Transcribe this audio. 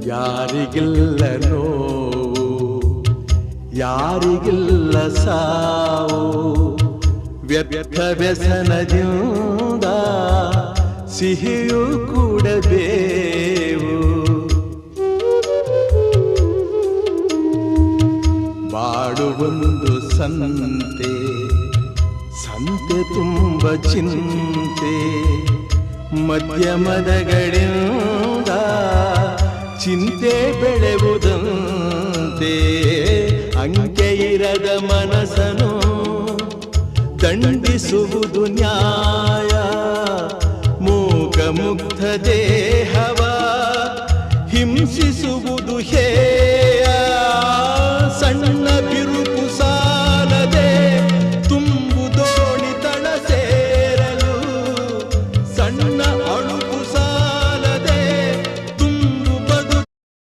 ಯಾರಿಗಿಲ್ಲ ನೋವು, ಯಾರಿಗಿಲ್ಲ ಸಾವು, ವ್ಯರ್ಥ ವ್ಯಸನದಿಂದ ಸಿಹಿಯೂ ಕೂಡಬೇವು. ಬಾಡುವೊಂದು ಸಂತೆ, ಸಂತೆ ತುಂಬ ಚಿಂತೆ, ಮಧ್ಯಮದಗಳಿಂದ ಚಿಂತೆ ಬೆಳೆಯುವುದಂತೆ. ಅಂಕೆ ಇರದ ಮನಸ್ಸನು ದಂಡಿಸುವುದು ನ್ಯಾಯ, ಮೂಕ ಮುಗ್ಧ ದೇಹವ ಹಿಂಸಿಸುವುದು ಹೇಯ.